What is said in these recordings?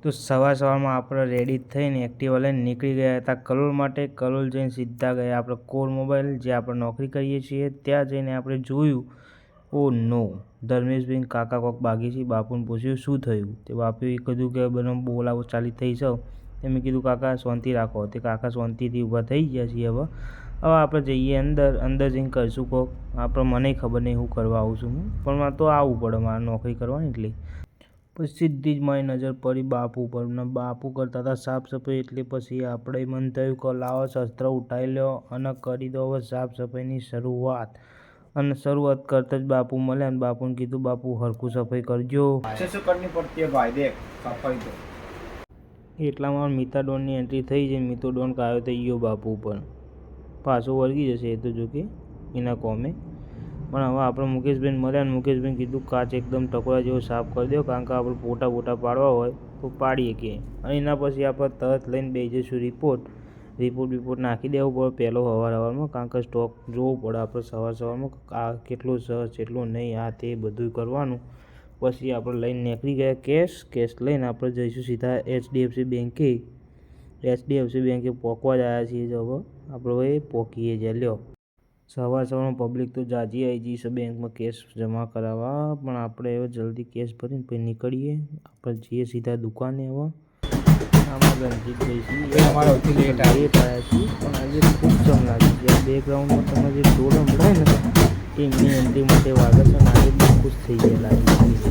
તો સવારમાં આપણે રેડી થઈને એક્ટિવા લઈને નીકળી ગયા હતા કલોલ માટે. કલોલ જઈને સીધા ગયા આપણે કોર મોબાઈલ, જે આપણે નોકરી કરીએ છીએ ત્યાં જઈને આપણે જોયું, ઓ નો, ધર્મેશભાઈ કાકા કોક બાગી છે. બાપુને પૂછ્યું શું થયું, તે બાપુએ કીધું કે બનો બોલાવો ચાલી થઈ છે. મેં કીધું કાકા શાંતિ રાખો. તે કાકા શાંતિથી ઊભા થઈ ગયા છીએ. હવે આપણે જઈએ અંદર જઈને કરીશું કોક. મને ખબર નહીં હું કરવા આવું છું પણ મારે તો આવવું પડે, મારે નોકરી કરવાની એટલે. પછી સીધી જ મારી નજર પડી બાપુ ઉપર ને બાપુ કરતા હતા સાફ સફાઈ. એટલે પછી આપણે મન થયું કે લાવો શસ્ત્ર ઉઠાવી લો અને કરી દો હવે સાફ સફાઈની શરૂઆત. અને શરૂઆત કરતા જ બાપુ મળ્યા અને બાપુને કીધું બાપુ હરખું સફાઈ કરજો. એટલામાં મીતા ડોનની એન્ટ્રી થઈ છે. મીતો ડોન કાયો થઈ ગયો બાપુ ઉપર, પાછો વળગી જશે એ તો જો કે એના કોમે. પણ હવે આપણે મુકેશભાઈને મળ્યા અને મુકેશભાઈને કીધું કાચ એકદમ ટકોરા જેવો સાફ કરી દો, કારણ કે આપણે ફોટા પાડવા હોય તો પાડીએ કે. અને એના પછી આપણે તરત લઈને બેસી જઈશું રિપોર્ટ નાખી દેવો પડે પહેલો સવારમાં, કારણ કે સ્ટોક જોવો પડે આપણે સવારમાં આ કેટલું સર કેટલું નહીં, આ તે બધું કરવાનું. પછી આપણે લઈને નીકળી ગયા કેશ લઈને આપણે જઈશું સીધા HDFC બેંકે પહોંચવા જ આવ્યા છીએ. હવે આપણે પહોંચીએ જ લ્યો. સવારમાં પબ્લિક તો જાજી આવી જઈ છે બેંકમાં કેશ જમા કરાવવા, પણ આપણે હવે જલ્દી કેશ ભરીને પછી નીકળીએ. આપણે જઈએ સીધા દુકાને. હવે આમાં રણજીતભાઈ લેટ આવ્યા છીએ, પણ આજે ખૂબ જમ લાગી છે. બેકગ્રાઉન્ડમાં તમે જે ઢોલ સંભળાય ને એમની એન્ટ્રી માટે વાગે છે અને આજે બહુ ખુશ થઈ ગયા લાગી છે.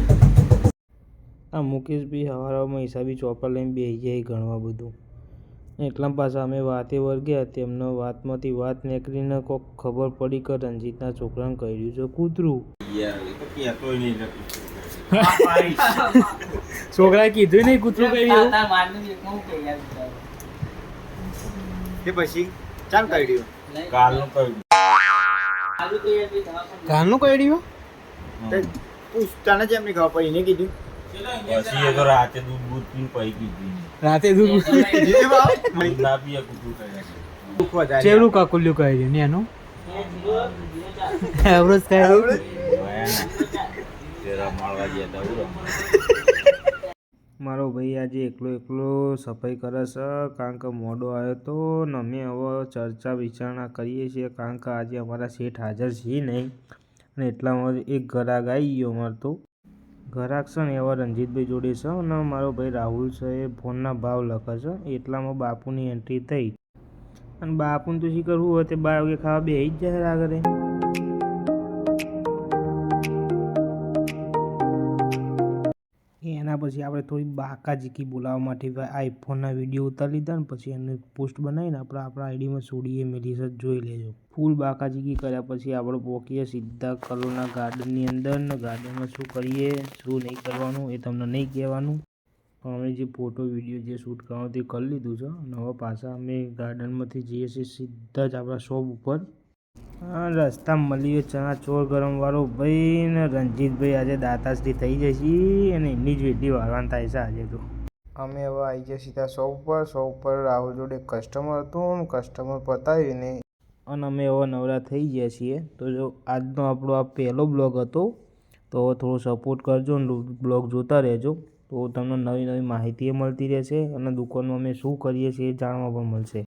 આ મુકેશભાઈ સવારમાં હિસાબી ચોપર લઈને બેસી જાય ગણવા બધું. એટલા પાછા અમે વાતે વળગ્યા, તેમનો વાતમાંથી વાત નીકળીને કોક ખબર પડી કે રણજીતના છોકરાને કહ્યું છે કૂતરું. છોકરાએ કીધું નહીં કૂતરું કહ્યું. પછી ચાલ કહ્યું કાલનું કહ્યું પૂછતાને જેમ નહીં ખબર પડી એને કીધું. પછી એ તો રાતે દૂધ પીને પૈ કીધી. ના પીએ કૂતરું કહે ચેવડું કાકુલ્યું કહે છે ને એનું એવરેજ થાય. મારો ભાઈ આજે એકલો સફાઈ કરે છે, કારણ કે મોડો આવ્યો તો ને અમે હવે ચર્ચા વિચારણા કરીએ છીએ, કારણ કે આજે અમારા શેઠ હાજર છે નહીં. અને એટલામાં એક ગ્રાહક આવી ગયો. અમારે તો ગ્રાહક છે ને એવા રણજીતભાઈ જોડે છે અને મારો ભાઈ રાહુલ છે એ ફોનના ભાવ લખે છે. એટલામાં બાપુની એન્ટ્રી થઈ અને બાપુને તો શી કરવું હોય તે 12 વાગે ખાવા બેસી જ જાય આગળ. એના પછી આપણે થોડી બાકાજીકી બોલાવવા માટે આઈફોનના વિડીયો ઉતારી લીધા ને પછી એને પોસ્ટ બનાવીને આપણા આઈડીમાં છોડીએ મેલી છે, જોઈ લેજો. ફૂલ બાકાજીકી કર્યા પછી આપણે પહોંચીએ સીધા કલોલના ગાર્ડનની અંદર. ને ગાર્ડનમાં શું કરીએ શું નહીં કરવાનું એ તમને નહીં કહેવાનું, પણ અમે જે ફોટો વિડીયો જે શૂટ કરવાનું તે કરી લીધું છે. અને હવે પાછા અમે ગાર્ડનમાંથી જઈએ છીએ સીધા જ આપણા શોપ ઉપર. રસ્તા મળીએ ચણા ચોર ગરમવાળો ભાઈ ને રણજીતભાઈ આજે દાતાશ્રી થઈ જશે અને એમની જ વેટી વાળવાનું થાય છે આજે તો. અમે હવે આવી ગયા સીધા શોપ ઉપર રાહુલ જોડે કસ્ટમર હતું, કસ્ટમર પતાવીને અને અમે હવે નવરા થઈ ગયા છીએ. તો જો આજનો આપણો આ પહેલો બ્લોગ હતો, તો હવે થોડો સપોર્ટ કરજો ને બ્લોગ જોતા રહેજો, તો તમને નવી માહિતી મળતી રહેશે અને દુકાનમાં અમે શું કરીએ છીએ એ જાણવા પણ મળશે.